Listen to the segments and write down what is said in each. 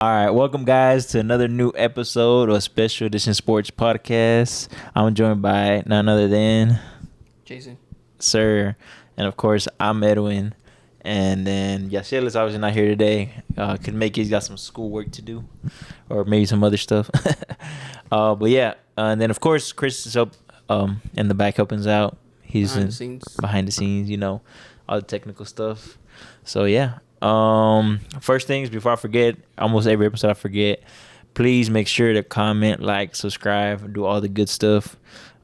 All right, welcome guys to another new episode of Special Edition Sports Podcast. I'm joined by none other than Jason. Sir, and of course I'm Edwin. And then Yasiel is obviously not here today. Could make it. He's got some schoolwork to do, or maybe some other stuff. But yeah, and then of course Chris is up in the back helping us out. He's behind the scenes, all the technical stuff. So yeah. First things before I forget, almost every episode I forget, please make sure to comment, like, subscribe, do all the good stuff.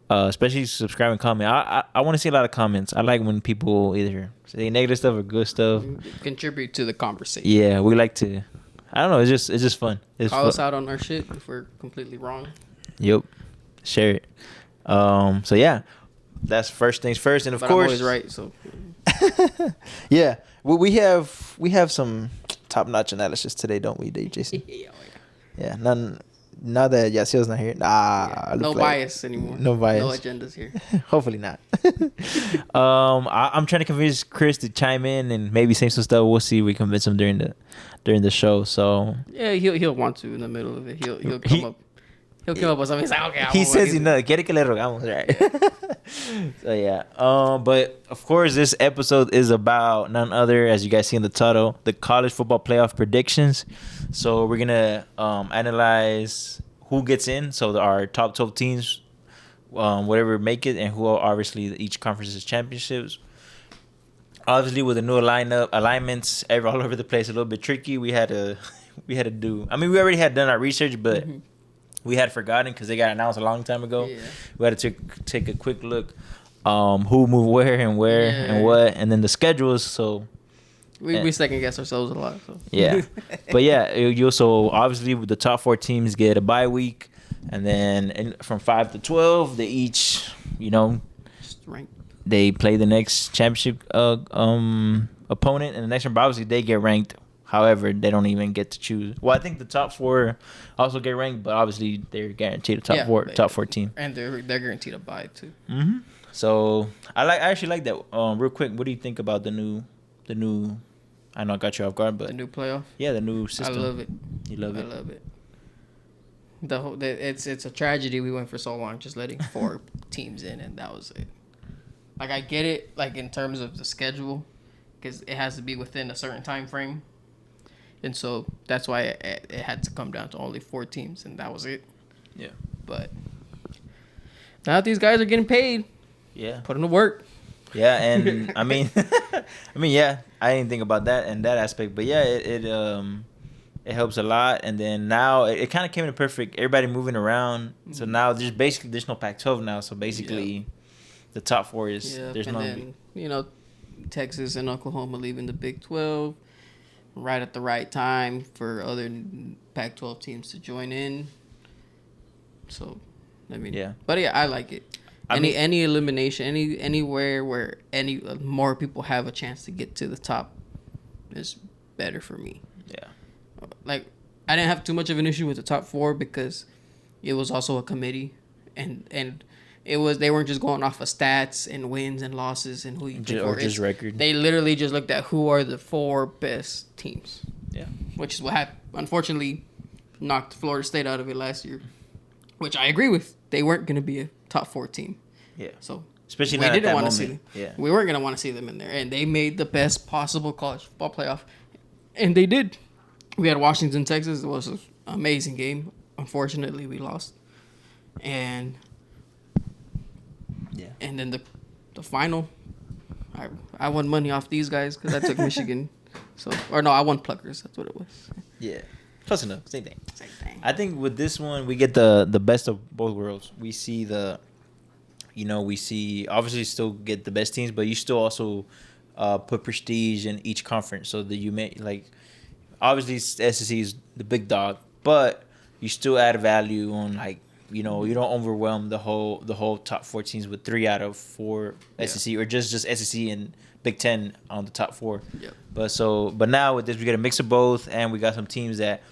Especially subscribe and comment. I want to see a lot of comments. I like when people either say negative stuff or good stuff. Contribute to the conversation. Yeah, we like to. I don't know. It's just fun. Call us out on our shit if we're completely wrong. Yep. Share it. So yeah, that's first things first, and of course, I'm always right. So yeah, we have some top notch analysis today, don't we, Jason? Yeah, none. Now that Yasiel's not here, no bias anymore. No bias. No agendas here. Hopefully not. I'm trying to convince Chris to chime in and maybe say some stuff. We'll see if we convince him during the show. So yeah, he'll want to in the middle of it. He'll come up. He'll come up with something. He's like, okay. He says enough. Quiere que le rogamos, right? So yeah. But of course, this episode is about none other, as you guys see in the title, the college football playoff predictions. So we're gonna analyze who gets in. So our top 12 teams, whatever make it, and who are obviously each conference's championships. Obviously, with the new alignments, all over the place, a little bit tricky. We had to do. I mean, we already had done our research, but. Mm-hmm. We had forgotten because they got announced a long time ago. Yeah. We had to take a quick look, who moved where and what, and then the schedules. So we second guess ourselves a lot. So. Yeah, but yeah, you also obviously the top 4 teams get a bye week, and then from 5 to 12 they each, just ranked. They play the next championship opponent, and the next one obviously they get ranked. However, they don't even get to choose. Well, I think the top 4 also get ranked, but obviously they're guaranteed a top 4 team. And they're guaranteed a bye too. Mm-hmm. So I actually like that. Real quick, what do you think about the new? I know I got you off guard, but the new playoff. Yeah, the new system. I love it. You love it. I love it. It's a tragedy we went for so long just letting 4 teams in, and that was it. Like I get it, like in terms of the schedule, because it has to be within a certain time frame. And so that's why it had to come down to only 4 teams, and that was it. Yeah. But now that these guys are getting paid, put them to work. Yeah, and I mean, yeah, I didn't think about that and that aspect, but yeah, it helps a lot. And then now it kind of came in perfect. Everybody moving around, so now there's no Pac-12 now. So basically, the top 4 is there's no. Then, Texas and Oklahoma leaving the Big 12. Right at the right time for other Pac-12 teams to join in. So, but yeah, I like it. Any elimination, anywhere where more people have a chance to get to the top is better for me. Yeah. Like I didn't have too much of an issue with the top 4 because it was also a committee, and they weren't just going off of stats and wins and losses and who you pick for. Just record. They literally just looked at who are the 4 best teams. Yeah. Which is what happened. Unfortunately, knocked Florida State out of it last year, which I agree with. They weren't going to be a top 4 team. Yeah. So especially not at that moment. See them. Yeah. We weren't going to want to see them in there, and they made the best possible college football playoff, and they did. We had Washington, Texas. It was an amazing game. Unfortunately, we lost, and then the final, I won money off these guys because I took Michigan. I won Pluckers. That's what it was. Yeah. Close enough. Same thing. I think with this one, we get the best of both worlds. We see obviously still get the best teams, but you still also put prestige in each conference. So that you may, obviously SEC is the big dog, but you still add value on you don't overwhelm the whole top 4 teams with 3 out of 4 SEC or just SEC and Big Ten on the top 4. Yeah. But now with this, we get a mix of both, and we got some teams that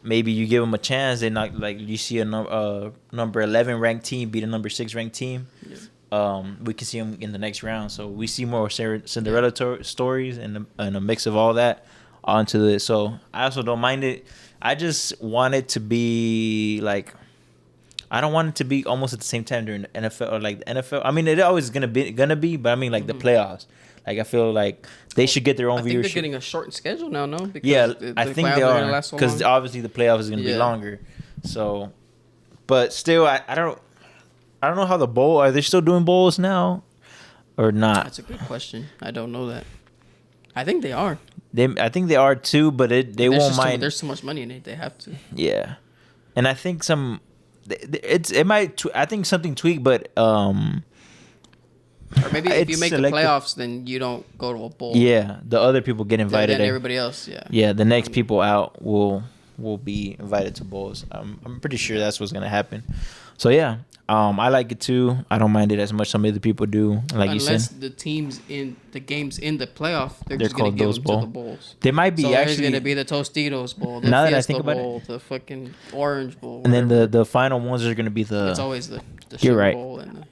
maybe you give them a chance. They not you see a number 11 ranked team beat a number 6 ranked team. Yeah. We can see them in the next round. So we see more Cinderella stories and a mix of all that onto it. So I also don't mind it. I just want it to be like. I don't want it to be almost at the same time during the NFL or like the NFL. I mean, it always is gonna be, but I mean like the playoffs. Like I feel like they should get their own I think viewership. they're getting a shortened schedule now, no? Because Yeah, the I think playoffs they gonna are last so because long. obviously the playoffs is gonna be Yeah. longer. So, but still, I don't know how the bowl are they still doing bowls now or not? That's a good question. I don't know that. I think they are. I think they are too, but they won't mind. There's so much money in it. They have to. Yeah, and I think it might. I think something tweaked, but Or maybe if you It's make the selective. playoffs, then you don't go to a bowl. yeah, the other people get Then invited. everybody else, yeah. Yeah, the next people out will be invited to bowls. I'm pretty sure that's what's gonna happen. So yeah, I like it too. I don't mind it as much some other people do. Like you Unless said, the teams in the games in the playoff, they're They're just gonna called give those them bowl. to the bowls. they might be So there's actually, gonna be the Tostitos Bowl, the Now that I Fiesta think about it. Bowl, the fucking Orange Bowl, and then whatever. the final ones are gonna be it's the. always the You're Sugar right. Bowl and the,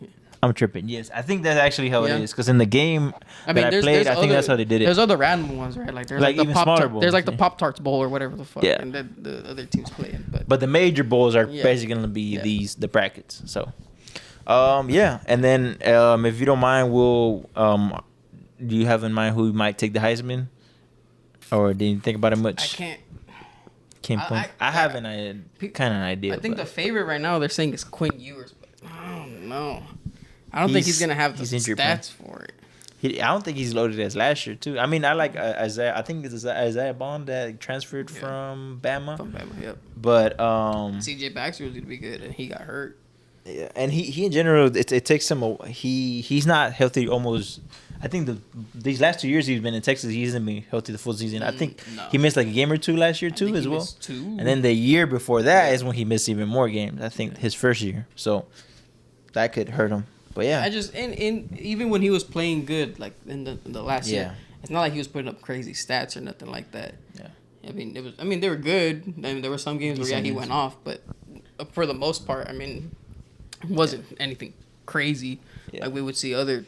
I'm tripping. Yes, I think that's actually how Yeah. it is. Because in the game I mean, that I played, I think that's how they did it. There's other random ones, right? Like there's Like the even Pop smaller There's like the bowls, Pop Tarts Bowl or whatever the fuck, Yeah. and then the other teams play it. But the major bowls are Yeah. basically gonna be Yeah. the brackets. So, yeah, and then if you don't mind, do you have in mind who might take the Heisman, or did you think about it much? I can't. Can't I- point. I- I have an kind of idea. I think the but favorite right now they're saying is Quinn Ewers, but I don't know. I don't think he's gonna have the he's injury prone. stats for it. I don't think he's loaded as last year too. I mean, I like Isaiah. I think it's Isaiah Bond that transferred Yeah. from Bama. From Bama, yep. But C.J. Baxter was gonna be good, and he got hurt. yeah, and he in general it takes him he's not healthy almost. I think these last 2 years he's been in Texas, he hasn't been healthy the full season. I think No. he missed like a game or two last year I too think as he well. missed 2. And then the year before that is when he missed even more games. I think his first year, so that could hurt him. But yeah, I just and even when he was playing good, like in the last Yeah. year, it's not like he was putting up crazy stats or nothing like that. Yeah. I mean, they were good. I mean, there were some games where Decent he games. went off, but for the most part, I mean, it wasn't anything crazy Yeah. like we would see other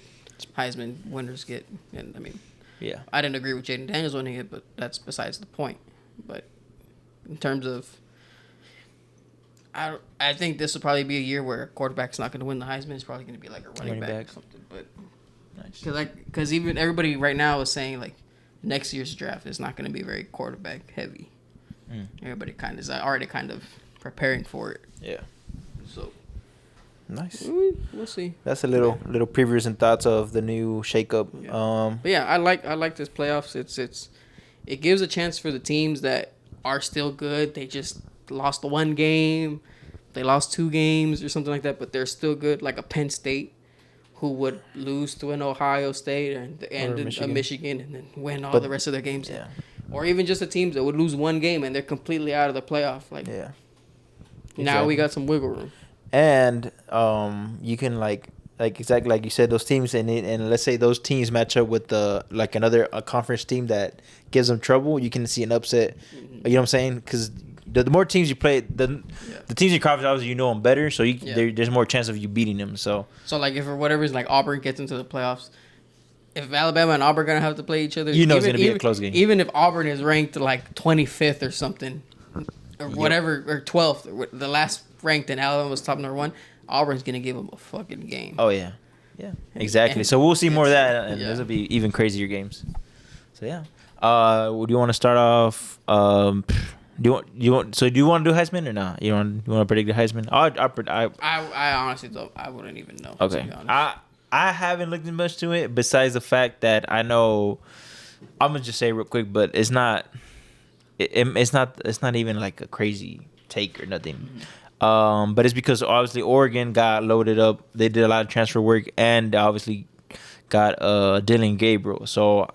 Heisman winners get. And I mean, yeah, I didn't agree with Jaden Daniels winning it, but that's besides the point. But in terms of, I think this will probably be a year where a quarterback's not going to win the Heisman. It's probably going to be like a running back or something. But nice. because even everybody right now is saying like next year's draft is not going to be very quarterback heavy. Mm. Everybody kind of is already kind of preparing for it. Yeah, So nice. we'll see. That's a little previews and thoughts of the new shakeup. Yeah. But yeah, I like this playoffs. It gives a chance for the teams that are still good. They just lost the one game, they lost 2 games or something like that, but they're still good. Like a Penn State, who would lose to an Ohio State and a Michigan. Michigan, and then win all But- the rest of their games. Yeah, Or even just the teams that would lose one game and they're completely out of the playoff. Like yeah. now we Exactly. got some wiggle room. And you can like exactly like you said, those teams and let's say those teams match up with another conference team that gives them trouble. You can see an upset. Mm-hmm. You know what I'm saying? Because the more teams you play, the teams in conference obviously you know them better, so there's more chance of you beating them. So like if for whatever reason like Auburn gets into the playoffs, if Alabama and Auburn are gonna have to play each other, You know it's gonna be a close game. Even if Auburn is ranked like 25th or something, or whatever, or 12th, or the last ranked and Alabama was top number 1, Auburn's gonna give them a fucking game. oh yeah, exactly. So we'll see more of that, and Yeah. those will be even crazier games. So yeah. Do you want to start off? Do you want to do Heisman or not? You want to predict the Heisman? I honestly don't. I wouldn't even know. Okay. To be honest. I haven't looked much to it besides the fact that I know. I'm gonna just say real quick, but it's not. It's not even like a crazy take or nothing. But it's because obviously Oregon got loaded up. They did a lot of transfer work and obviously got Dylan Gabriel. So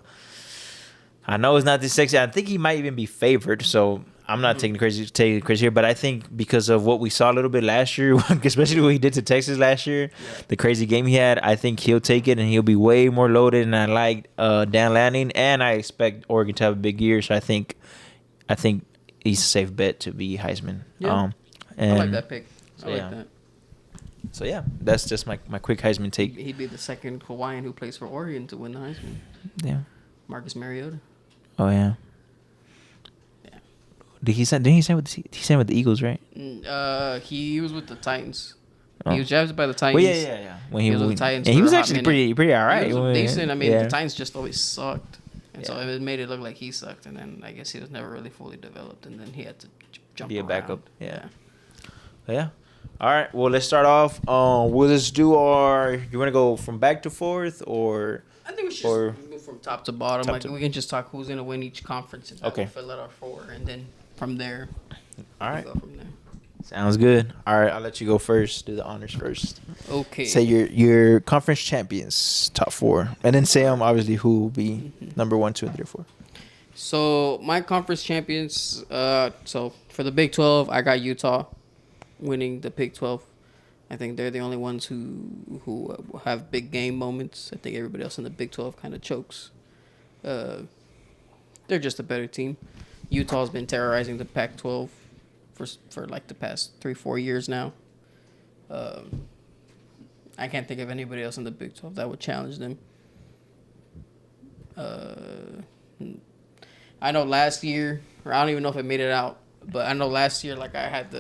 I know it's not this sexy. I think he might even be favored. So I'm not taking the crazy here, but I think because of what we saw a little bit last year, especially what he did to Texas last year, the crazy game he had, I think he'll take it and he'll be way more loaded. And I like Dan Lanning, and I expect Oregon to have a big year. So I think he's a safe bet to be Heisman. Yeah. And I like that pick. I so, like yeah. that. So yeah, that's just my quick Heisman take. He'd be the second Hawaiian who plays for Oregon to win the Heisman. Yeah. Marcus Mariota. Oh yeah. Yeah. Did he sign? Didn't he sign with he signed with the Eagles, right? He was with the Titans. Oh. He was drafted by the Titans. Well, yeah. When he was with the Titans, and he for was a hot actually minute. pretty all right. He was decent. I mean, yeah. the Titans just always sucked, and so Yeah. it made it look like he sucked. And then I guess he was never really fully developed, and then he had to jump. Be a around. backup. Yeah. Yeah. All right. Well, let's start off. We'll just do our. You want to go from back to forth, or I think we should Or- just move from top to bottom. Top Like to- we can just talk who's gonna win each conference and Okay. fill out our 4, and then from there, all we right? go from there. Sounds good. All right. I'll let you go first. Do the honors first. Okay. Say your conference champions, top 4, and then say obviously who will be number 1, 2, and 3, 4. So my conference champions. So for the Big 12, I got Utah winning the Big 12. I think they're the only ones who have big game moments. I think everybody else in the Big 12 kind of chokes. They're just a better team. Utah's been terrorizing the Pac-12 for like the past 3-4 years now. I can't think of anybody else in the Big 12 that would challenge them. I know last year, or I don't even know if it made it out, but I know last year, like I had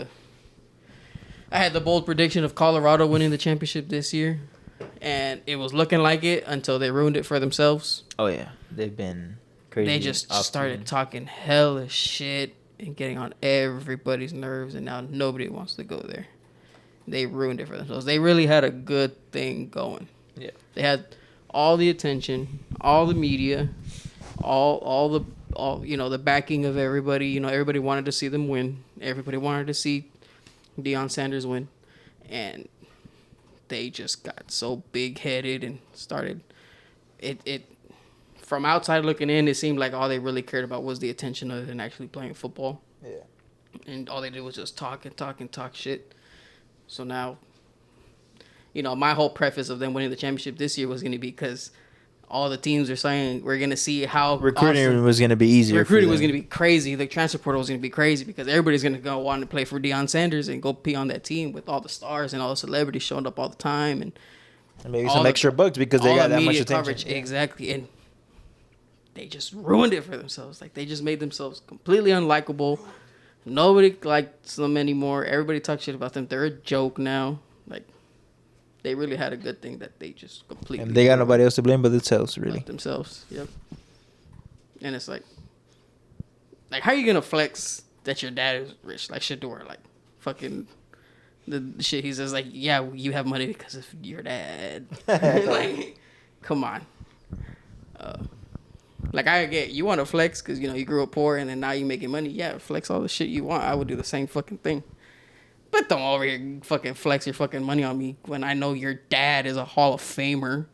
the bold prediction of Colorado winning the championship this year, and it was looking like it until they ruined it for themselves. Oh yeah, they've been crazy. They just started talking hella shit and getting on everybody's nerves, and now nobody wants to go there. They ruined it for themselves. They really had a good thing going. Yeah. They had all the attention, all the media, all the backing of everybody. You know, everybody wanted to see them win. Everybody wanted to see Deion Sanders win, and they just got so big-headed and started it from outside looking in, it seemed like all they really cared about was the attention other than actually playing football. Yeah. And all they did was just talk shit. So now, you know, my whole preface of them winning the championship this year was going to be because all the teams are saying we're going to see how Recruiting was going to be easier. Recruiting was going to be crazy. The transfer portal was going to be crazy because everybody's going to go want to play for Deion Sanders and go be on that team with all the stars and all the celebrities showing up all the time and maybe some extra bucks because they all got the that much media attention. coverage. Exactly. And they just ruined it for themselves. Like, they just made themselves completely unlikable. Nobody likes them anymore. Everybody talks shit about them. They're a joke now. Like, they really had a good thing that they just completely... And they got nobody else to blame but themselves, really. Like themselves, yep. And it's like, how are you going to flex that your dad is rich? Like Shador, like, fucking... The shit he says, like, yeah, you have money because of your dad. Like, come on. Like, I get, you want to flex because, you know, you grew up poor and then now you making money. Yeah, flex all the shit you want. I would do the same fucking thing. But don't over here fucking flex your fucking money on me when I know your dad is a Hall of Famer.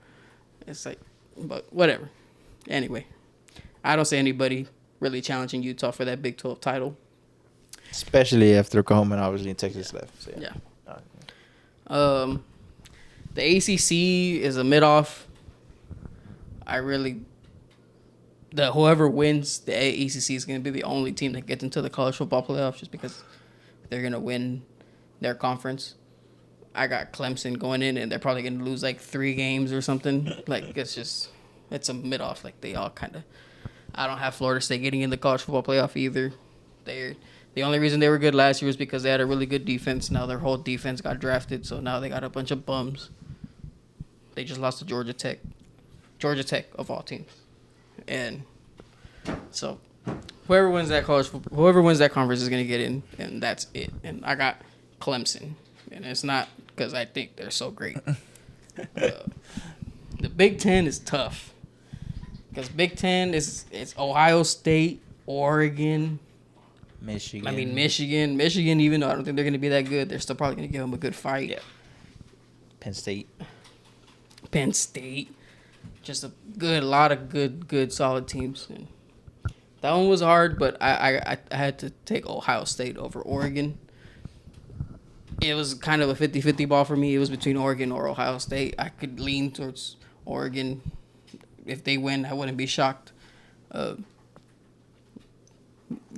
It's like, but whatever. Anyway, I don't see anybody really challenging Utah for that Big 12 title. Especially after Oklahoma and obviously Texas left. So, Yeah. The ACC is a mid-off. Whoever wins the ACC is going to be the only team that gets into the college football playoffs just because they're going to win their conference. I got Clemson going in, and they're probably going to lose like 3 games or something. Like, it's a mid-off. Like, they all kind of... I don't have Florida State getting in the college football playoff either. The only reason they were good last year was because they had a really good defense. Now their whole defense got drafted, so now they got a bunch of bums. They just lost to Georgia Tech. Georgia Tech, of all teams. And so whoever wins that conference is going to get in, and that's it. And I got Clemson. And it's not because I think they're so great. The Big Ten is tough. Because Big Ten it's Ohio State, Oregon, Michigan. Michigan, even though I don't think they're going to be that good, they're still probably going to give them a good fight. Yeah. Penn State. Just a lot of good, solid teams. And that one was hard, but I had to take Ohio State over Oregon. It was kind of a 50-50 ball for me. It was between Oregon or Ohio State. I could lean towards Oregon. If they win, I wouldn't be shocked. I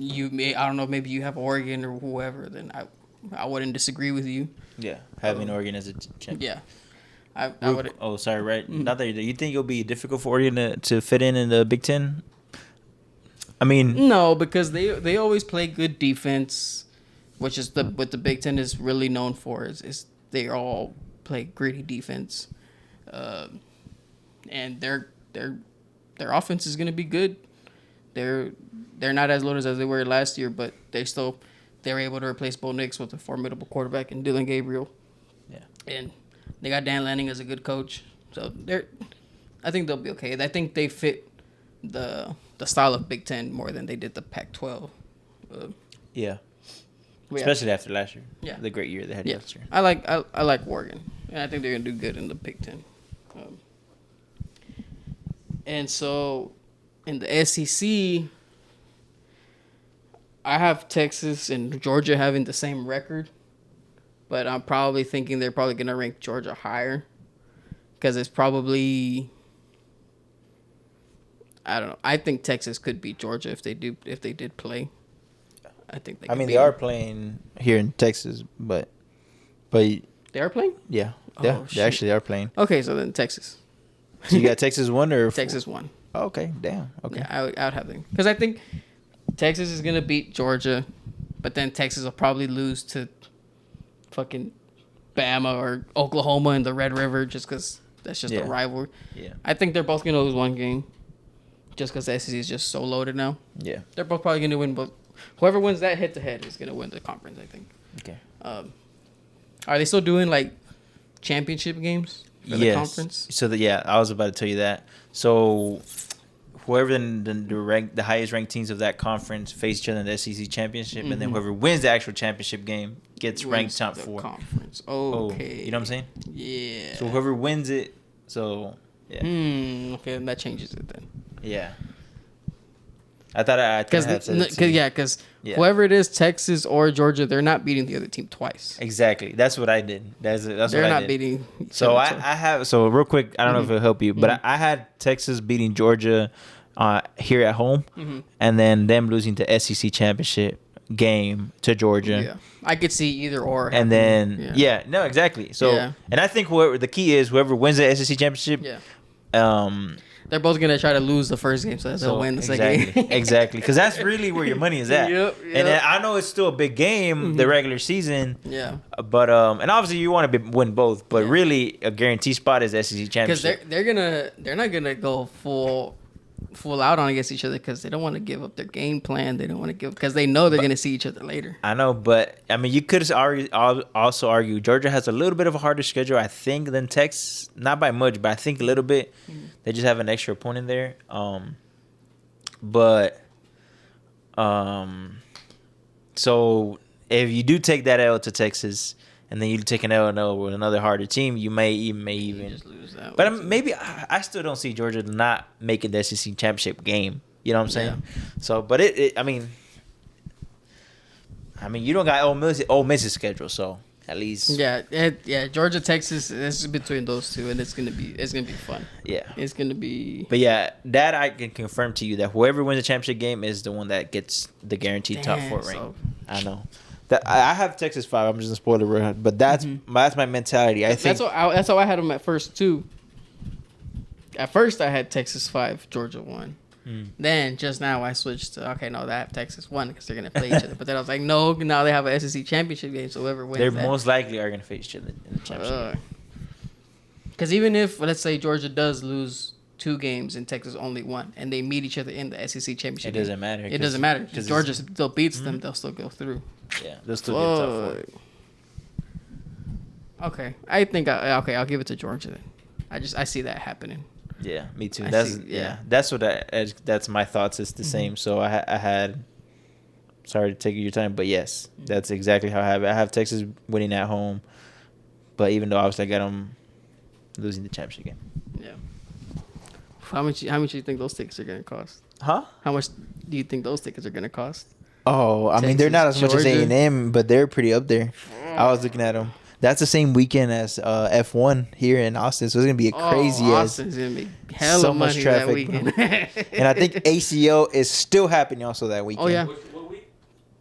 don't know, maybe you have Oregon or whoever, then I wouldn't disagree with you. Yeah, having Oregon as a champion. Yeah. I would. Oh, sorry, right? Not that you think it'll be difficult for Oregon to fit in the Big Ten? I mean, No, because they always play good defense, which is what the Big Ten is really known for. Is they all play gritty defense, and their offense is gonna be good. They're not as loaded as they were last year, but they were able to replace Bo Nix with a formidable quarterback in Dylan Gabriel. Yeah. And they got Dan Lanning as a good coach, so I think they'll be okay. I think they fit the style of Big Ten more than they did the Pac-12. Yeah. Yeah. Especially after last year. Yeah. The great year they had last year. I like Oregon, and I think they're gonna do good in the Big Ten. And so, in the SEC, I have Texas and Georgia having the same record, but I'm probably thinking they're probably gonna rank Georgia higher, because it's probably, I don't know. I think Texas could beat Georgia if they did play. I think they. I mean, beat they are them. playing here in Texas, but They are playing. yeah, Oh, they shit. actually are playing. Okay, so then Texas. So you got Texas one or Texas won. Oh, okay, damn. Okay. Yeah, I would have them because I think Texas is gonna beat Georgia, but then Texas will probably lose to fucking Bama or Oklahoma in the Red River just because that's just a rivalry. Yeah. I think they're both gonna lose one game, just because the SEC is just so loaded now. Yeah. They're both probably gonna win, but whoever wins that head to head is gonna win the conference. I think. Okay. Are they still doing like championship games for the conference? So I was about to tell you that. So whoever the highest ranked teams of that conference face each other in the SEC championship, and then whoever wins the actual championship game gets ranked top the 4. Conference. Oh, Okay. you know what I'm saying? Yeah. So whoever wins it, yeah, Okay, then that changes it then. yeah. I thought I had said it too. Because whoever it is, Texas or Georgia, they're not beating the other team twice. Exactly. That's what I did. That's They're what I not did. beating. each So other twice. real quick, I don't know if it'll help you, but I had Texas beating Georgia here at home, and then them losing the SEC championship game to Georgia. Yeah, I could see either or. And then no, exactly. So and I think the key is whoever wins the SEC championship. Yeah. They're both gonna try to lose the first game, so they'll win the second game. Exactly, because that's really where your money is at. Yep. And then I know it's still a big game, the regular season. Yeah. But and obviously you want to win both, but really a guaranteed spot is SEC championship. Because they're not gonna go full out on against each other because they don't want to give up their game plan. They don't want to give because they know they're gonna see each other later. I know, but I mean, you could also argue Georgia has a little bit of a harder schedule, I think, than Texas. Not by much, but I think a little bit. They just have an extra opponent there. So if you do take that L to Texas, and then you take an L with another harder team, you may even just lose that. But maybe I still don't see Georgia not making the SEC championship game. You know what I'm saying? Yeah. So, but I mean, you don't got Ole Miss's schedule, so at least Georgia, Texas. This is between those two, and it's gonna be fun. Yeah, it's gonna be. But yeah, that I can confirm to you that whoever wins the championship game is the one that gets the guaranteed top 4 rank. I know. That I have Texas 5. I'm just gonna spoil the road, but that's my mentality. I think that's how I had them at first too. At first, I had Texas 5, Georgia 1. Then just now I switched to I have Texas 1 because they're gonna play each other. But then I was like, no, now they have a SEC championship game, so whoever wins, they most likely are gonna face each other in the championship. Because even if let's say Georgia does lose 2 games and Texas only 1, and they meet each other in the SEC championship, it doesn't matter. It doesn't matter. If Georgia still beats them, they'll still go through. Yeah, they'll still get top 4. Okay, I think I'll give it to Georgia then. I see that happening. Yeah, me too. That's my thoughts. It's the same. So I had. Sorry to take your time, but yes, that's exactly how I have it. I have Texas winning at home, but even though obviously I got them losing the championship game. Yeah. How much do you think those tickets are gonna cost? Huh? How much do you think those tickets are gonna cost? Oh, I mean they're not as much as A&M, but they're pretty up there. I was looking at them. That's the same weekend as F1 here in Austin, so it's gonna be a crazy Austin's gonna be hella money that weekend. And I think ACO is still happening also that weekend. Oh yeah. What week?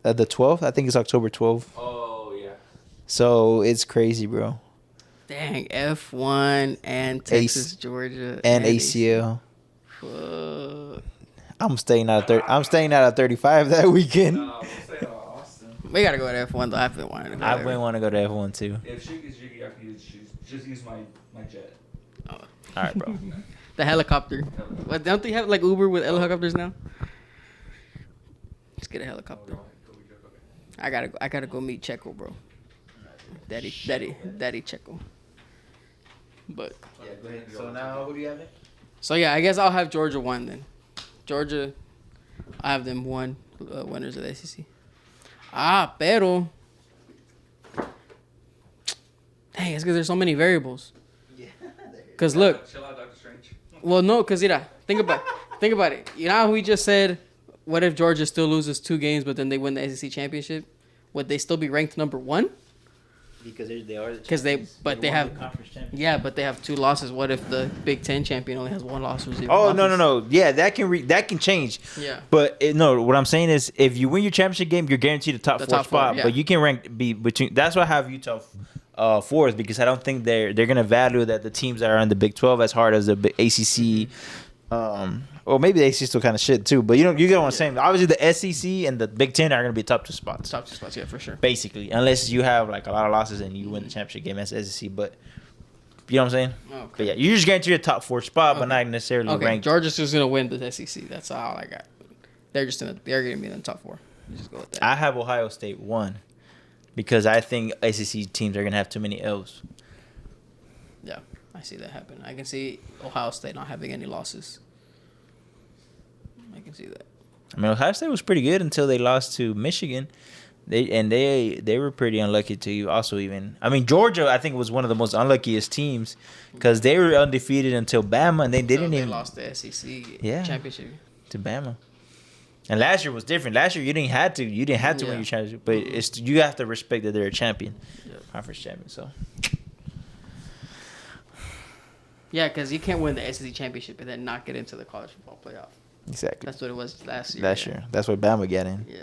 The 12th. I think it's October 12th. Oh yeah. So it's crazy, bro. Dang, F1 and Texas, Georgia, and ACL. Fuck. I'm staying out there. I'm staying out at 35 that weekend. We'll stay in Austin. We gotta go to F1 though. I've been wanting to go. I there. wouldn't want to go to F1 too. If she gets jiggy, I can just use my jet. All right, bro. The helicopter. What, don't they have like Uber with helicopters now? Let's get a helicopter. I gotta go meet Checo, bro. Daddy Checo. But Yeah, go ahead. So now, who do you have it? so yeah, I guess I'll have Georgia 1 then. Georgia, I have them winners of the SEC. Pero dang, it's because there's so many variables. Yeah. Cause look, Chill out, Dr. Strange. well no, cause think about it. You know how we just said, what if Georgia still loses 2 games, but then they win the SEC championship? Would they still be ranked number 1? Because they are the 'Cause they- champions. but they won have- the conference championship. Yeah, but they have 2 losses. What if the Big Ten champion only has 1 loss or 0 Oh losses? no! Yeah, that can change. Yeah. But no, what I'm saying is, if you win your championship game, you're guaranteed the top The 4 top four, spot. yeah. But you can be between. That's why I have Utah fourth, because I don't think they're gonna value that the teams that are in the Big 12 as hard as the ACC. Or maybe the ACC still kind of shit too. But you get what I'm saying. Obviously, the SEC and the Big 10 are gonna be top 2 spots. Top 2 spots, yeah, for sure. Basically, unless you have like a lot of losses and you win the championship game as SEC. But you know what I'm saying? Okay. But yeah, you just guarantee a top 4 spot, but Okay. not necessarily Okay, ranked. Georgia's just gonna win the SEC. That's all I got. They're gonna be in the top 4. Let's just go with that. I have Ohio State 1 because I think SEC teams are gonna have too many L's. Yeah, I see that happen. I can see Ohio State not having any losses. I can see that. I mean, Ohio State was pretty good until they lost to Michigan. They were pretty unlucky to also even. I mean, Georgia I think was one of the most unluckiest teams because they were undefeated until Bama and they didn't they even lost the SEC Yeah. championship. to Bama. And last year was different. Last year you didn't have to win Yeah. your championship, but you have to respect that they're a champion, Yeah. conference champion. So Yeah, because you can't win the SEC championship and then not get into the college football playoff. exactly That's what it was last year. last yeah. year. That's what Bama got in. Yeah.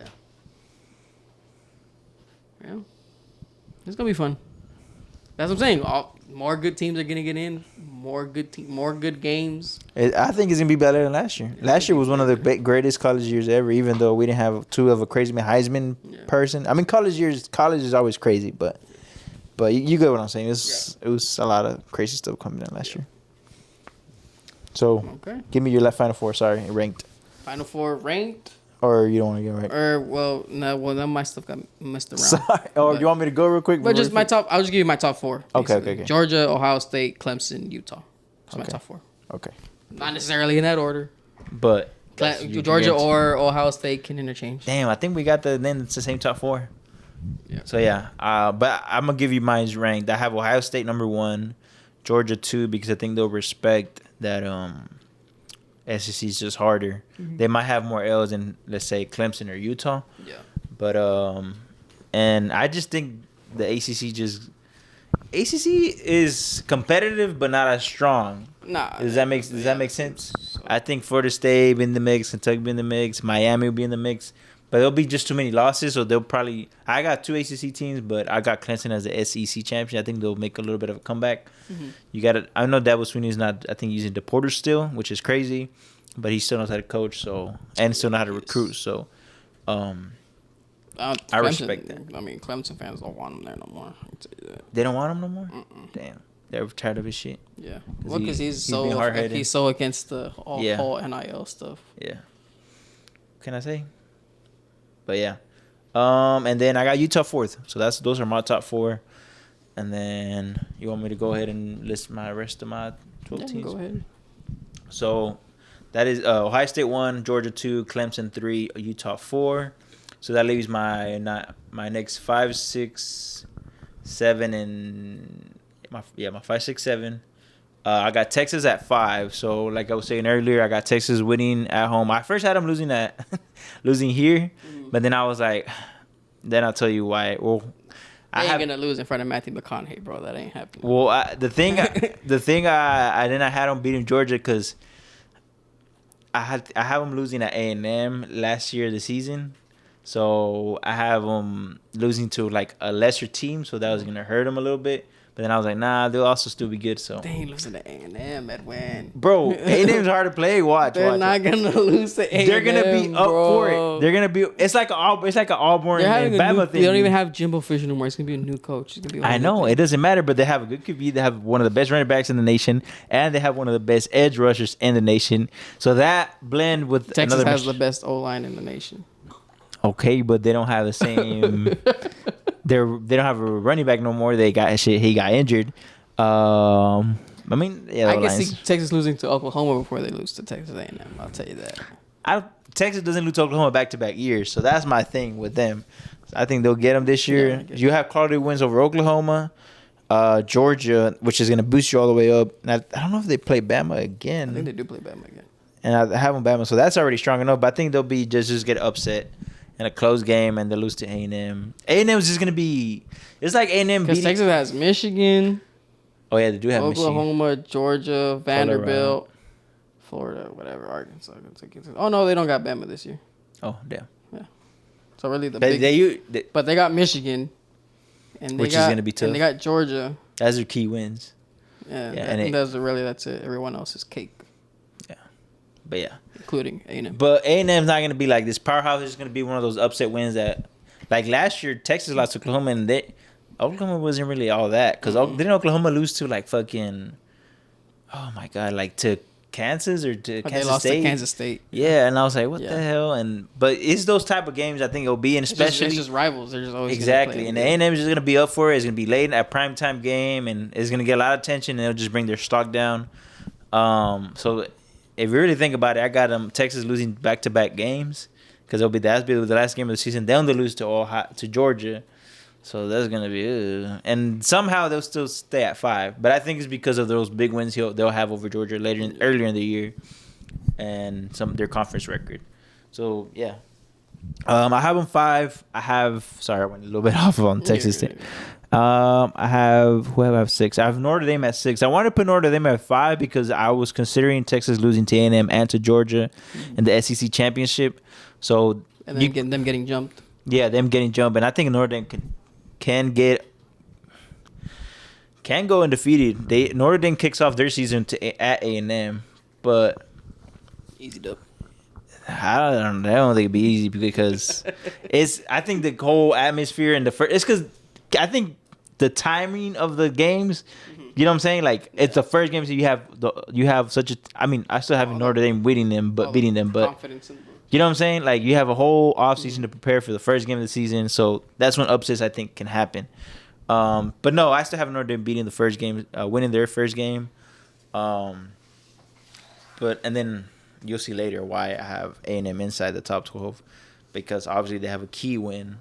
Yeah. It's gonna be fun. That's what I'm saying. More good teams are gonna get in. More good games. I think it's gonna be better than last year. Last year was one of the greatest college years ever, even though we didn't have 2 of a crazy Heisman Yeah. person. I mean, college is always crazy, but you get what I'm saying. It was a lot of crazy stuff coming in last year. So Okay. give me your left Final Four. Sorry, ranked, Final 4 ranked. or you don't want to get right. Then my stuff got messed around. Sorry. Or But- you want me to go real quick? But just my top. I'll just give you my top 4. Okay, basically. okay. Georgia, Ohio State, Clemson, Utah. That's my Okay. top 4. Okay, Not necessarily in that order. but you Georgia guarantee- or Ohio State can interchange. Damn, I think we got it's the same top 4. Yeah. So yeah, but I'm gonna give you mine's ranked. I have Ohio State number 1, Georgia 2 because I think they'll respect that SEC is just harder. Mm-hmm. They might have more L's than let's say Clemson or Utah, Yeah. but and I just think the ACC is competitive but not as strong. Nah. Does that make sense? So- I think Florida State be in the mix, Kentucky be in the mix, Miami will be in the mix, but there'll be just too many losses. So they'll probably. I got 2 ACC teams, but I got Clemson as the SEC champion. I think they'll make a little bit of a comeback. Mhm. You got to. I know Dabo Swinney's not. I think using the Porter still, which is crazy, but he still knows how to coach. So and still know how to recruit. So, I Clemson- respect that. I mean, Clemson fans don't want him there no more. I can tell you that. they don't want him no more. Damn, they're tired of his shit. Yeah. Well, because he's being hard-headed. he's so against the whole NIL stuff. Yeah. What can I say? But yeah. And then I got Utah 4th. So those are my top 4. And then you want me to go ahead and list my rest of my 12 Yeah, teams? go ahead. So that is Ohio State 1, Georgia 2, Clemson 3, Utah 4. So that leaves my next 5, 6, 7, and my 5, 6, 7. I got Texas at 5. So like I was saying earlier, I got Texas winning at home. I first had them losing here, but then I was like, then I'll tell you why. Well, They ain't gonna lose in front of Matthew McConaughey, bro. That ain't happening. well, the thing I had them beating Georgia because I have them losing at A&M last year of the season, So I have them losing to like a lesser team, so that was gonna hurt them a little bit. But then I was like, nah, they'll also still be good. So They ain't losing to A&M at when. bro, A&M's hard to play. Watch, They're watch. not gonna lose to A&M. They're gonna be up for it. They're gonna be. It's like an Auburn They're and having a new, Bama thing. they don't even have Jimbo Fisher anymore. It's gonna be a new coach. It's gonna be. a I whole new know thing. it doesn't matter, but they have a good QB. They have one of the best running backs in the nation, and they have one of the best edge rushers in the nation. So that blend with Texas another has the best O line in the nation. okay, but they don't have the same. They don't have a running back no more. They got shit. He got injured. I mean, yeah, I the can lines. see Texas losing to Oklahoma before they lose to Texas A&M. I'll tell you that. Texas doesn't lose to Oklahoma back-to-back years, so that's my thing with them. So I think they'll get them this year. Yeah, I get You have quality wins over Oklahoma, Georgia, which is going to boost you all the way up. And I don't know if they play Bama again. I think they do play Bama again. And I have them Bama, so that's already strong enough. But I think they'll be just get upset in a close game, and they'll lose to A&M. A&M is just going to be – it's like A&M Because beating – Texas has Michigan, oh, yeah, they do have Michigan. Oklahoma, Georgia, Vanderbilt, Florida, whatever, Arkansas. Oh no, they don't got Bama this year. Oh, damn. So really the But big. But they got Michigan, and they Which is got, gonna be tough. And they got Georgia. that's their key wins. Yeah, Yeah, I and think it- that's it. Everyone else is cake, But, yeah. including A&M. But A&M's not going to be like this. Powerhouse is going to be one of those upset wins that, like last year, Texas lost to Oklahoma, and Oklahoma wasn't really all that. Because didn't Oklahoma lose to like fucking, oh my God, like to Kansas or to But Kansas they lost State? to Kansas State. Yeah, and I was like, what Yeah. the hell? But it's those type of games I think it'll be, and especially It's just rivals. They're just always exactly. Gonna And play A&M is just going to be up for it. It's going to be late at primetime game, and it's going to get a lot of attention, and it'll just bring their stock down. So if you really think about it, I got Texas losing back-to-back games because that'll be the last game of the season. Then they'll lose to Georgia. So that's going to be and somehow they'll still stay at 5. But I think it's because of those big wins they'll have over Georgia earlier in the year and their conference record. So, yeah. I have them 5. I went a little bit off on Texas State. I have 6. I have Notre Dame at 6. I want to put Notre Dame at 5 because I was considering Texas losing to A&M and to Georgia in the SEC championship. So And then them getting jumped. yeah, them getting jumped, and I think Notre Dame can go undefeated. Notre Dame kicks off their season at A&M, but Easy dub. I don't think it'd be easy because I think the whole atmosphere and it's because I think the timing of the games, you know what I'm saying? Like it's the first game, so you have such a. I mean, I still have Notre Dame beating them, but Confidence in you know what I'm saying? Like you have a whole offseason to prepare for the first game of the season, so that's when upsets I think can happen. But no, I still have Notre Dame beating the first game, winning their first game. And then you'll see later why I have A&M inside the top 12 because obviously they have a key win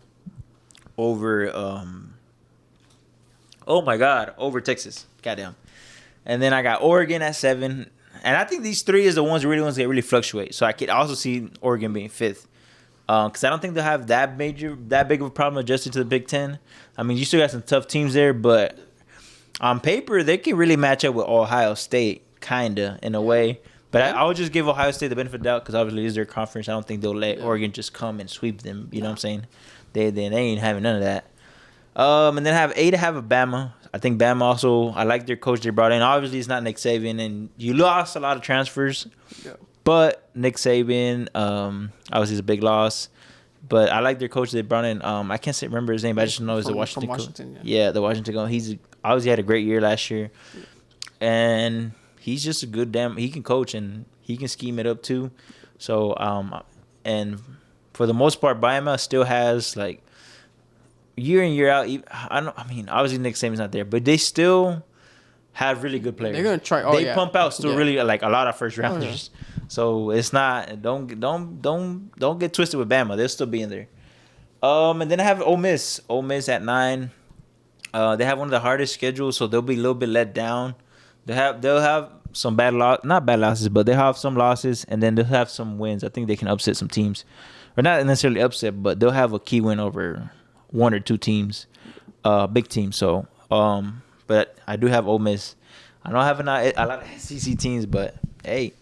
over over Texas. Goddamn. And then I got Oregon at 7. And I think these 3 is the ones that really fluctuate. So I could also see Oregon being 5th. Because I don't think they'll have that big of a problem adjusting to the Big Ten. I mean, you still got some tough teams there, but on paper, they can really match up with Ohio State, kind of, in a way. But I would just give Ohio State the benefit of the doubt because obviously it's their conference. I don't think they'll let Oregon just come and sweep them. You know what I'm saying? They ain't having none of that. And then I have 8 to have a Bama. I think Bama also, I like their coach they brought in. Obviously, it's not Nick Saban, and you lost a lot of transfers. Yeah. But Nick Saban, obviously, is a big loss. But I like their coach they brought in. I can't remember his name, but I just know he's the Washington coach. Yeah, the Washington coach. He's obviously had a great year last year. And he's just a good he can coach, and he can scheme it up, too. So, and for the most part, Bama still has, like, year in, year out, obviously Nick Saban's not there, but they still have really good players. They're gonna try. They pump out really like a lot of first rounders. Oh, yeah. So it's not don't get twisted with Bama. They'll still be in there. And then I have Ole Miss. Ole Miss at 9. They have one of the hardest schedules, so they'll be a little bit let down. They'll have some not bad losses, but they have some losses, and then they'll have some wins. I think they can upset some teams, or not necessarily upset, but they'll have a key win over 1 or 2 teams, big teams. So, but I do have Ole Miss. I don't have a lot of SEC teams, but hey,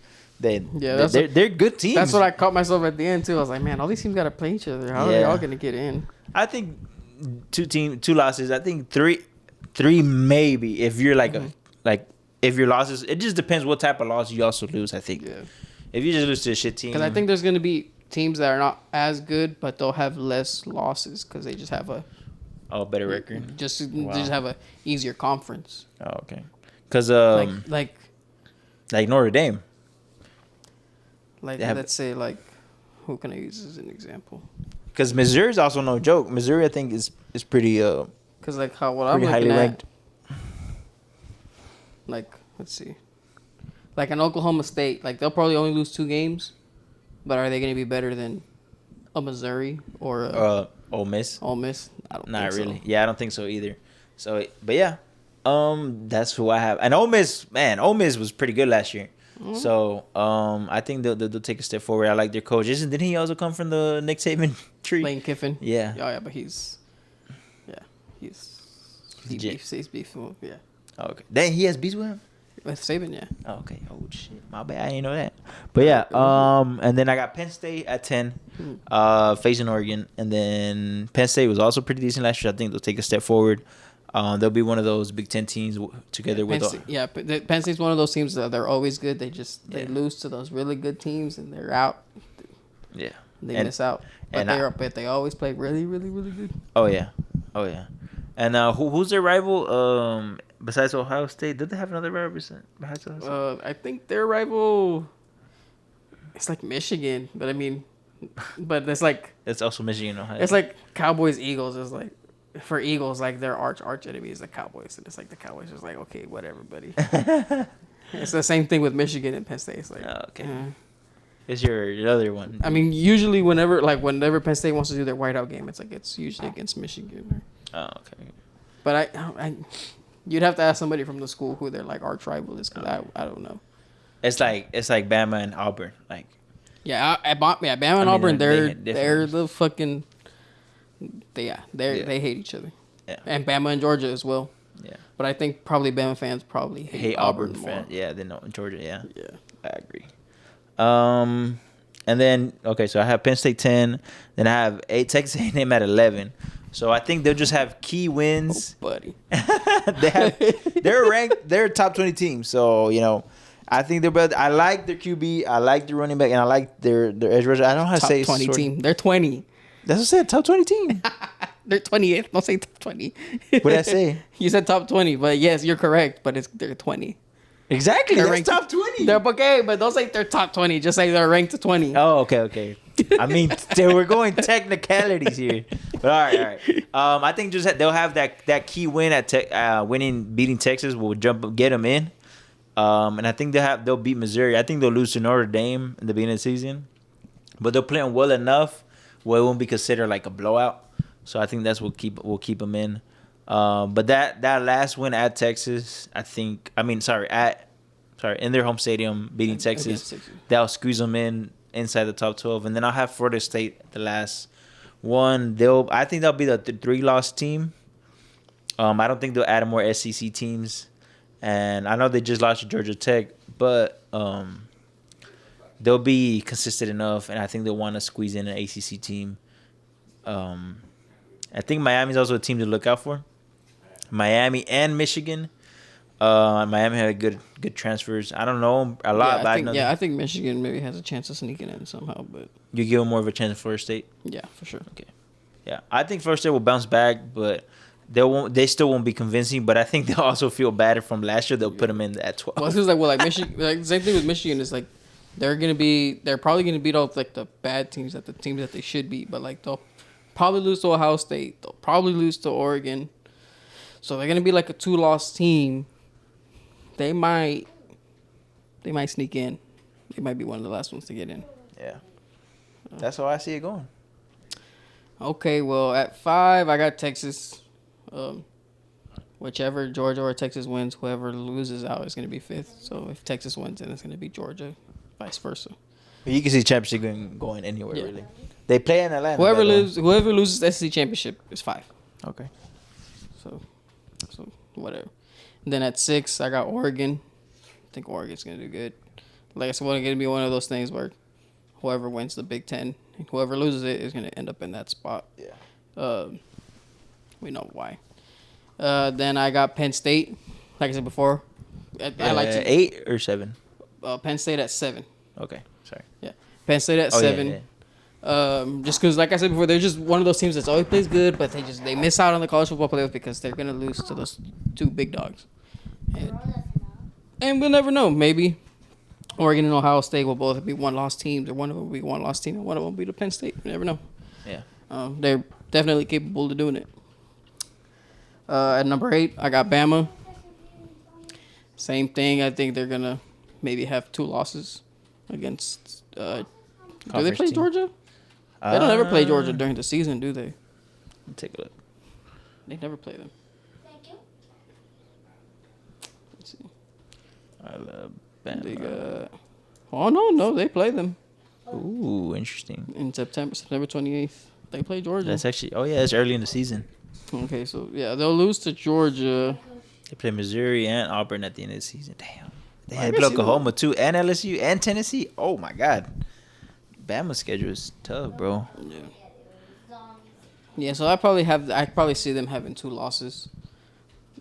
They're good teams. That's what I caught myself at the end too. I was like, man, all these teams got to play each other. How are they all gonna get in? I think two losses. I think three maybe if you're like if your losses. It just depends what type of loss you also lose. I think. Yeah. If you just lose to a shit team. Because I think there's gonna be teams that are not as good, but they'll have less losses because they just have a better record. They just have a easier conference. Oh, okay. Because like Notre Dame. Let's say who can I use as an example? Because Missouri's also no joke. Missouri, I think, is pretty because what I'm pretty looking highly at, ranked. Let's see, an Oklahoma State, they'll probably only lose 2 games, but are they going to be better than a Missouri or Ole Miss? Ole Miss? I don't Not think really. so. Yeah, I don't think so either. So, but yeah, that's who I have. And Ole Miss was pretty good last year. Mm-hmm. So, I think they'll take a step forward. I like their coach. Didn't he also come from the Nick Saban tree? Lane Kiffin. Yeah. Oh yeah, but he's beef. Yeah. Oh, okay. Then he has beats with him. With Saban, yeah. Oh, okay. Oh shit, my bad. I didn't know that. But yeah, and then I got Penn State at 10, facing Oregon, and then Penn State was also pretty decent last year. I think they'll take a step forward. They'll be one of those Big Ten teams together with. Penn State's one of those teams that they're always good. They lose to those really good teams and they're out. Yeah. They miss out, but they always play really, really, really good. Oh yeah. And who's their rival? Besides Ohio State, did they have another rival besides Ohio State? I think their rival, it's like Michigan, but it's like it's also Michigan, Ohio. It's like Cowboys, Eagles. It's like for Eagles, their arch enemy is the Cowboys, and it's like the Cowboys is like, okay, whatever, buddy. It's the same thing with Michigan and Penn State. It's like, okay. It's your other one. Usually whenever Penn State wants to do their whiteout game, it's usually against Michigan. Oh, okay. But you'd have to ask somebody from the school who their arch rival is, because I don't know. It's like Bama and Auburn, Bama and Auburn, they're the fucking they hate each other. Yeah. And Bama and Georgia as well. Yeah. But I think probably Bama fans probably hate Auburn fans. Yeah, they know Georgia. Yeah. Yeah. I agree. And then so I have Penn State 10, then I have Texas A&M at 11. So I think they'll just have key wins. Oh, buddy. They're ranked. They're a top 20 team. So I think they're better. I like their QB. I like their running back, and I like their edge rusher. I don't know how to say top 20 team. They're 20. That's what I said. Top 20 team. They're 20th. Don't say top 20. What did I say? You said top 20, but yes, you're correct. But they're 20. Exactly. They're ranked top 20. They're okay, but don't say they're top 20. Just say they're ranked to 20. Oh, okay. I mean, we're going technicalities here. But all right. I think just they'll have that key win at beating Texas will get them in. And I think they'll beat Missouri. I think they'll lose to Notre Dame in the beginning of the season, but they're playing well enough where it won't be considered like a blowout. So I think that's what will keep them in. But that last win at Texas, in their home stadium beating Texas, that'll squeeze them inside the top 12. And then I'll have Florida State the last one. I think they'll be the 3-loss team. I don't think they'll add more SEC teams. And I know they just lost to Georgia Tech, but they'll be consistent enough, and I think they'll want to squeeze in an ACC team. I think Miami's also a team to look out for. Miami and Michigan. Miami had good transfers. I don't know a lot, I think Michigan maybe has a chance of sneaking in somehow, but you give them more of a chance in Florida State. Yeah, for sure. Okay, yeah, I think Florida State will bounce back, but they still won't be convincing. But I think they'll also feel bad from last year. They'll put them in at 12. Well, it feels like Michigan. Same thing with Michigan is they're probably gonna beat all the bad teams the teams that they should beat, but they'll probably lose to Ohio State. They'll probably lose to Oregon. So they're gonna be a 2-loss team. They might sneak in. They might be one of the last ones to get in. Yeah, that's how I see it going. Okay, well at 5 I got Texas. Whichever Georgia or Texas wins, whoever loses out is gonna be 5th. So if Texas wins, then it's gonna be Georgia, vice versa. But you can see championship going anywhere really. They play in Atlanta. Whoever loses the SEC championship is 5. Okay. So whatever. And then at 6, I got Oregon. I think Oregon's gonna do good. like I said, it's gonna be one of those things where whoever wins the Big Ten, whoever loses it is gonna end up in that spot. Yeah. We know why. Then I got Penn State. Like I said before, I like to 8 or 7. Penn State at 7. Okay, sorry. Yeah, Penn State at Oh, 7. yeah. Just because, like I said before, they're just one of those teams that's always plays good, but they miss out on the college football playoff because they're gonna lose to those two big dogs. And we'll never know. Maybe Oregon and Ohio State will both be one-loss teams, or one of them will be one-loss team, and one of them will be the Penn State. You never know. Yeah. They're definitely capable of doing it. At number 8, I got Bama. Same thing. I think they're gonna maybe have 2 losses against. Do they play team. Georgia? They don't ever play Georgia during the season, do they? Take a look. They never play them. Thank you. Let's see. I love Bama. They got. Oh no, they play them Ooh, interesting. in September 28th. They play Georgia. That's actually. Oh yeah, it's early in the season. Okay, so yeah, they'll lose to Georgia. They play Missouri and Auburn at the end of the season. Damn. They I had guess Oklahoma too, and LSU and Tennessee. Oh my God. Bama's schedule is tough, bro. Yeah. Yeah, so I probably see them having 2 losses.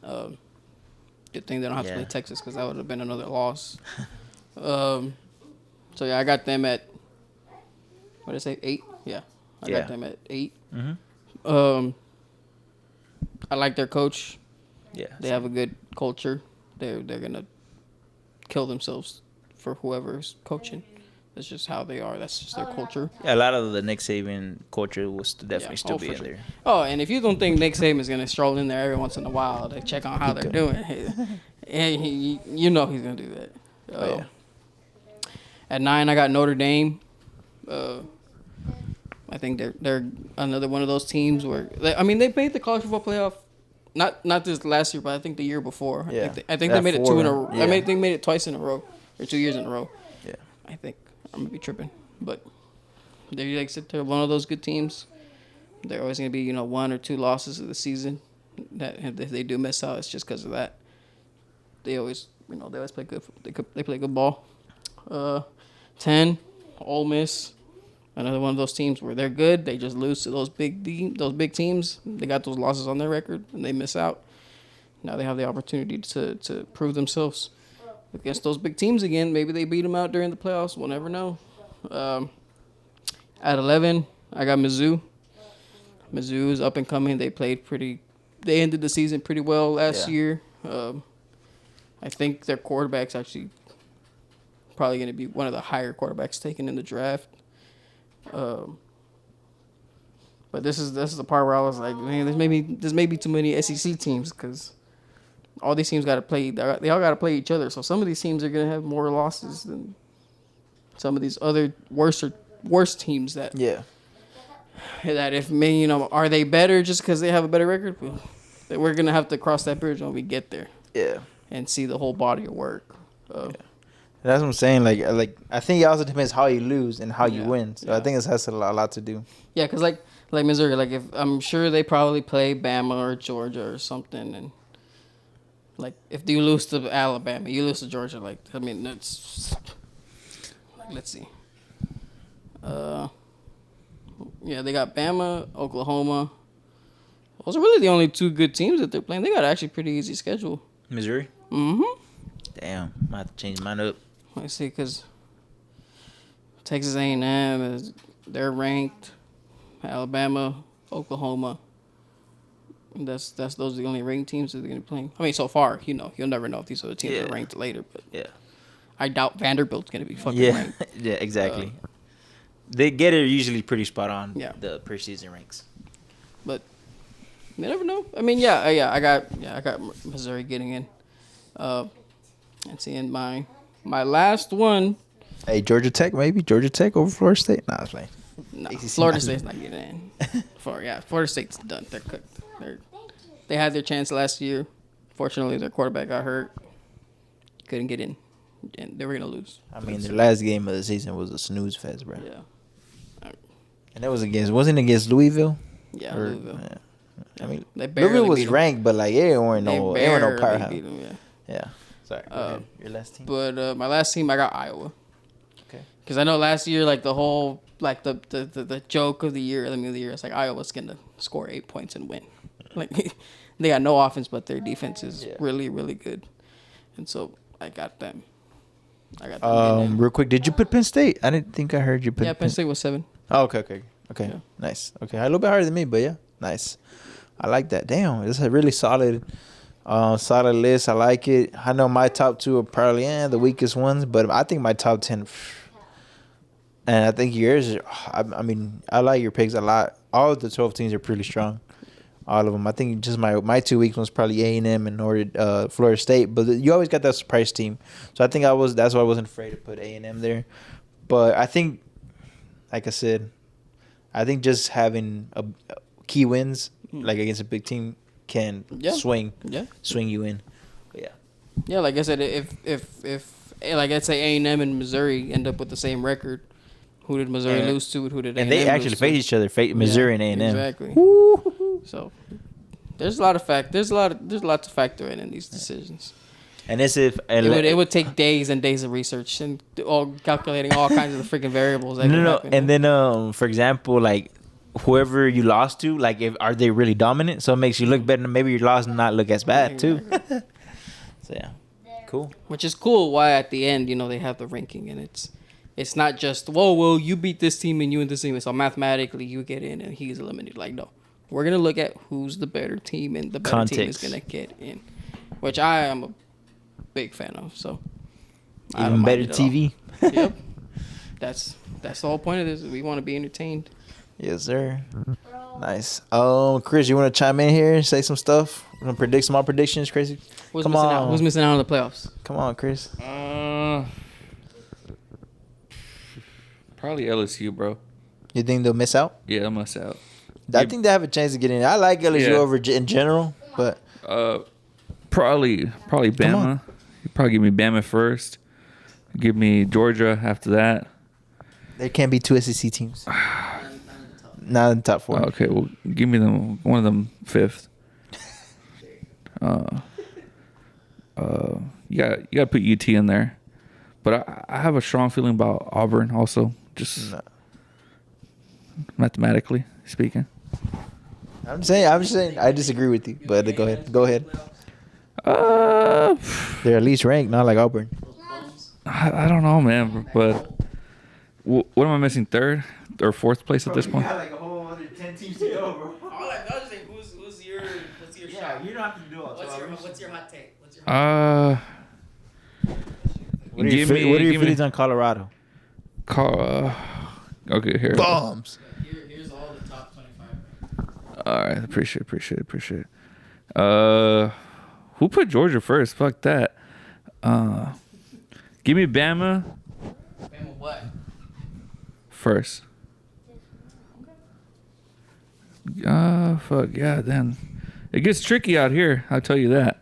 Good thing they don't have to Yeah. play Texas because that would have been another loss. So yeah, I got them at what did I say, 8? Yeah, I Yeah. got them at 8. Mm-hmm. I like their coach. Yeah. They have a good culture. They're gonna kill themselves for whoever's coaching. That's just how they are. That's just their culture. Yeah, a lot of the Nick Saban culture will definitely still be for in sure. there. Oh, and if you don't think Nick Saban's gonna stroll in there every once in a while to check on how they're doing, you know he's gonna do that. Oh, yeah. At 9, I got Notre Dame. I think they're another one of those teams where they made the college football playoff. Not this last year, but I think the year before. Yeah. I think they made it 2 in a row. Yeah. They made it twice in a row, or 2 years in a row. Yeah. I think I'm gonna be tripping, but they're one of those good teams. They're always gonna be 1 or 2 losses of the season. That if they do miss out, it's just because of that. They always play good. They play good ball. 10, Ole Miss, another one of those teams where they're good. They just lose to those big teams. They got those losses on their record and they miss out. Now they have the opportunity to prove themselves against those big teams again. Maybe they beat them out during the playoffs. We'll never know. At 11, I got Mizzou. Mizzou is up and coming. They ended the season pretty well last year. I think their quarterback's actually probably going to be one of the higher quarterbacks taken in the draft. But this is the part where I was like, man, there's maybe too many SEC teams because all these teams got to play. They all got to play each other. So some of these teams are going to have more losses than some of these other worse teams that if are they better just because they have a better record? Well, we're going to have to cross that bridge when we get there. Yeah. And see the whole body of work. That's what I'm saying. Like I think it also depends how you lose and how you win. So I think it has a lot to do. Yeah, because like Missouri, like if I'm sure they probably play Bama or Georgia or something, and like if you lose to Alabama, you lose to Georgia. Like I mean, that's let's see. Yeah, they got Bama, Oklahoma. Those are really the only 2 good teams that they're playing. They got actually pretty easy schedule. Missouri? Mm-hmm. Damn, I have to change mine up. Let's see, because Texas A&M, they're ranked. Alabama, Oklahoma. Those are the only ranked teams that they're going to be playing. I mean, so far, you'll never know if these other teams are ranked later. But yeah, I doubt Vanderbilt's going to be fucking ranked. Yeah, exactly. They get it usually pretty spot on. Yeah. The preseason ranks. But you never know. I mean, I got Missouri getting in. And seeing my last one. Hey, Georgia Tech maybe? Georgia Tech over Florida State? Nah, I was playing. No, Florida State's not getting in. Florida State's done. They're cooked. They had their chance last year. Fortunately, their quarterback got hurt. Couldn't get in. And they were going to lose. I mean, their last game of the season was a snooze fest, bro. Yeah. And that wasn't it against Louisville? Yeah, Or- Louisville. yeah. I mean, They barely Louisville was beat 'em. ranked, but like it weren't They no barely powerhouse. beat 'em, yeah. Yeah. Sorry. Go ahead. Your last team. But my last team, I got Iowa. Okay. Because I know last year, like the whole, like the joke of the year, the meme of the year, it's like Iowa's gonna score 8 points and win. Like they got no offense, but their defense is really, really good, and so I got them. Getting in. Real quick, did you put Penn State? I didn't think I heard you put. Yeah, Penn State was 7. Oh, okay. Yeah. Nice. Okay, a little bit harder than me, but yeah, nice. I like that. Damn, it's a really solid list. I like it. I know my top 2 are probably the weakest ones, but I think my top 10, and I think yours. I mean, I like your picks a lot. All of the 12 teams are pretty strong. All of them. I think just my 2 weak ones probably A&M and Florida State. But you always got that surprise team, so I think that's why I wasn't afraid to put A&M there. But I think, like I said, I think just having key wins like against a big team can swing you in. But Yeah, like I said, if like let's say A&M and Missouri end up with the same record, who did Missouri lose to? Who did A&M and they actually lose face each other, Missouri and A&M. Exactly. So there's a lot of there's a lot to factor in these decisions. And it would take days and days of research and all calculating all kinds of the freaking variables. And then for example, like whoever you lost to, like are they really dominant? So it makes you look better. Maybe your loss not look as bad too. So yeah, cool. Which is cool. Why at the end, they have the ranking, and it's not just well you beat this team and you and this team, so mathematically you get in and he's eliminated. Like no, we're gonna look at who's the better team, and the better team is gonna get in, which I am a big fan of. So even better TV. Yep, that's the whole point of this. We want to be entertained. Yes, sir. Nice. Chris, you want to chime in here and say some stuff? You want to predict some more predictions, Crazy? Who's missing out on the playoffs? Come on, Chris. Probably LSU, bro. You think they'll miss out? Yeah, they'll miss out. I think they have a chance to get in. I like LSU over in general, but probably Bama. You probably give me Bama first. Give me Georgia after that. There can't be 2 SEC teams. Not in the top 4. Okay, well, give me one of them fifth. You got to put UT in there, but I have a strong feeling about Auburn also, just mathematically speaking. I'm saying I disagree with you, but go ahead. They're at least ranked, not like Auburn. I don't know, man, but what am I missing? 3rd or 4th place at this point? You got like a whole other 10 teams to go, bro. All I know is what's your shot? You don't have to do all. What's your hot take? What are your feelings on Colorado? Okay, here. Bombs. Here's all the top 25. All right, appreciate it. Who put Georgia first? Fuck that. Give me Bama. Bama what? First. Fuck yeah, then. It gets tricky out here, I'll tell you that.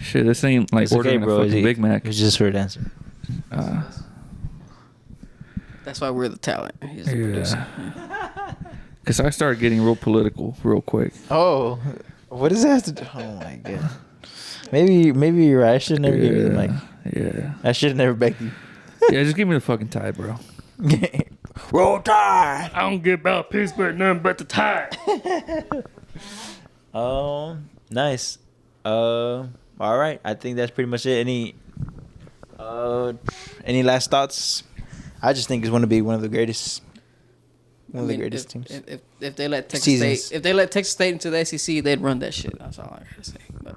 Shit, this ain't like ordering a fucking Big Mac. It's just for an answer. That's why we're the talent. He's the producer. Because I started getting real political real quick. Oh, what does that have to do? Oh my god. Maybe you're right. I should never give you the mic. Yeah. I should have never begged you. Yeah, just give me the fucking tie, bro. Roll Tide. I don't give about Pittsburgh nothing but the tie. Nice. All right. I think that's pretty much it. Any last thoughts? I just think it's going to be one of the greatest. One of the greatest teams. If they let Texas State into the SEC, they'd run that shit. That's all I gotta say. But,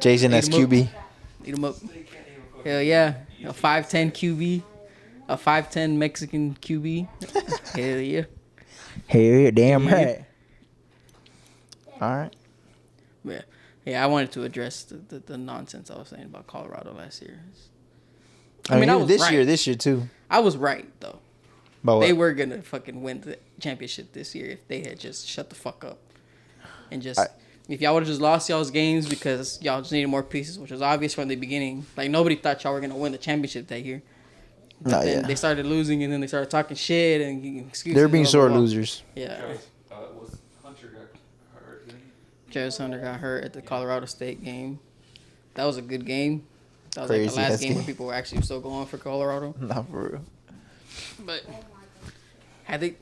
Jason as QB. Eat them up. Hell yeah, a 5'10" QB, a 5'10" Mexican QB. Hell yeah. Hell yeah, damn right. All right. Yeah. I wanted to address the nonsense I was saying about Colorado last year. I mean, I was right. This year too. I was right though. About what? They were gonna fucking win the championship this year if they had just shut the fuck up and just. If y'all would have just lost y'all's games because y'all just needed more pieces, which was obvious from the beginning. Like, nobody thought y'all were going to win the championship that year. But then they started losing, and then they started talking shit and excuses. They're being sore losers. Yeah. Was Hunter got hurt? Travis Hunter got hurt at the Colorado State game. That was a good game. That was Crazy like the last ass game where game. people were actually still going for Colorado. Not for real. But had they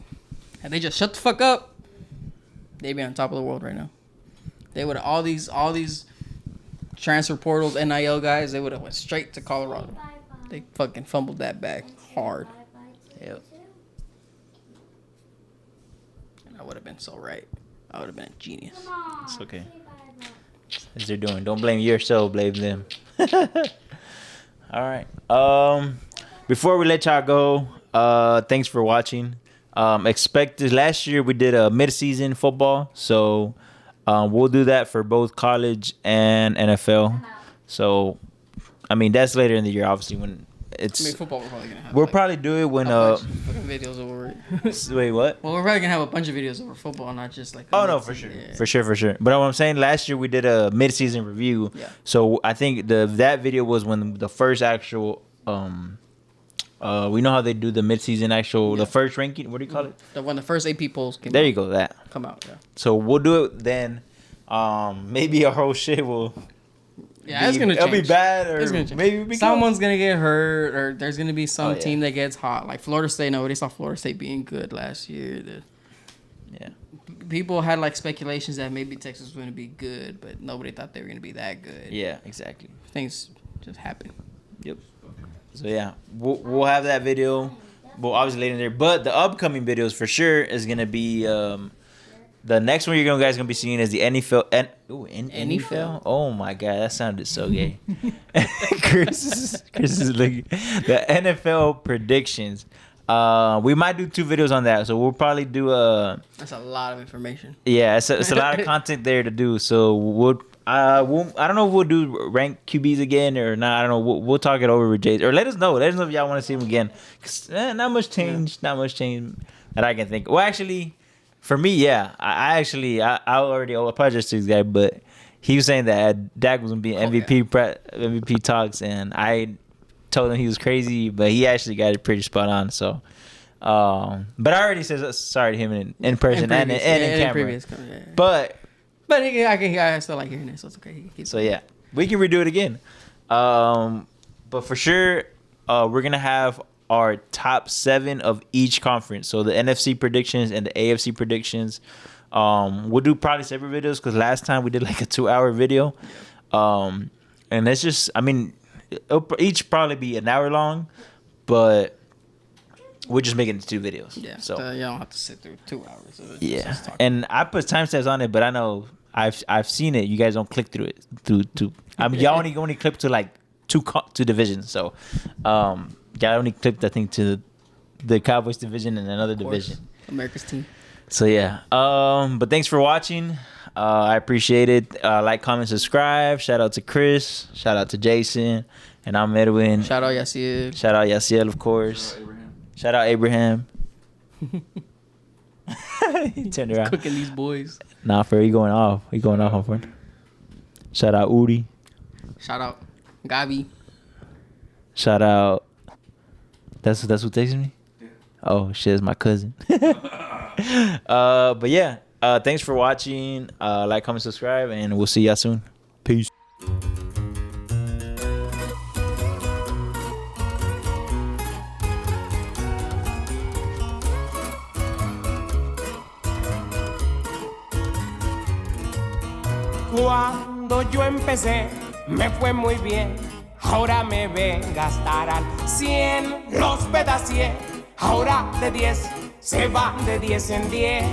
just shut the fuck up, they'd be on top of the world right now. They would all these transfer portals, NIL guys, they would have went straight to Colorado. They fucking fumbled that bag hard. Yep. And I would have been so right. I would have been a genius. It's okay. As they're doing. Don't blame yourself, blame them. All right. Before we let y'all go, thanks for watching. Expect this. Last year we did a mid-season football, so we'll do that for both college and NFL. So, I mean, that's later in the year, obviously, when it's. I mean, football we're probably gonna have. We'll probably do it when a bunch of fucking videos over it. Wait, what? Well, we're probably gonna have a bunch of videos over football, not just like. Oh no, for sure, for sure. But what I'm saying, last year we did a mid-season review. Yeah. So I think that video was when the first actual we know how they do the mid-season the first ranking. What do you call it? When the first AP polls came. There you go. That. Come out. Yeah. So we'll do it then. Maybe our whole shit will. Yeah, it's gonna change. It'll be bad, or It's gonna change. maybe because Someone's gonna get hurt, or there's gonna be some Oh, yeah. team that gets hot. Like Florida State. Nobody saw Florida State being good last year. Yeah. People had like speculations that maybe Texas was going to be good, but nobody thought they were going to be that good. Yeah. Exactly. Things just happen. Yep. So yeah, we'll have that video. Well, obviously later in there, but the upcoming videos for sure is gonna be the next one you're guys gonna be seeing is the NFL. NFL. Oh my god, that sounded so gay. Chris is looking the NFL predictions. We might do 2 videos on that, so we'll probably do That's a lot of information. Yeah, it's a lot of content there to do. So we'll I don't know if we'll do rank QBs again or not. I don't know. We'll talk it over with Jay, or let us know. Let us know if y'all want to see him again. 'Cause, not much change. Not much change that I can think. Well, actually, for me, yeah. I already apologized to this guy, but he was saying that Dak was gonna be MVP talks, and I told him he was crazy, but he actually got it pretty spot on. So, but I already said sorry to him in person and in camera. But I still like hearing it, so it's okay. So yeah, we can redo it again. But for sure, we're gonna have our top 7 of each conference. So the NFC predictions and the AFC predictions. We'll do probably separate videos because last time we did like a 2-hour video. And it's just, I mean, it'll each probably be an hour long, but we're just making it 2 videos. Yeah. So you don't have to sit through 2 hours. Of it. yeah, Just talk. and I put timestamps on it, but I know I've seen it. You guys don't click through it. I mean, y'all only clip to like two divisions. So, y'all only clipped I think to the Cowboys division and another division. America's team. So yeah. But thanks for watching. I appreciate it. Like, comment, subscribe. Shout out to Chris. Shout out to Jason. And I'm Edwin. Shout out Yaciel. Shout out Yaciel, of course. Shout out Abraham. He turned around. Cooking these boys. Nah, for he going off. He going off on friend. Shout out Udi. Shout out Gabi. Shout out. That's who texted me. Yeah. Oh shit, it's my cousin. But yeah. Thanks for watching. Like, comment, subscribe, and we'll see y'all soon. Peace. Cuando yo empecé me fue muy bien, ahora me ven gastar al 100, los pedacié, ahora de 10 se van de 10 en 10.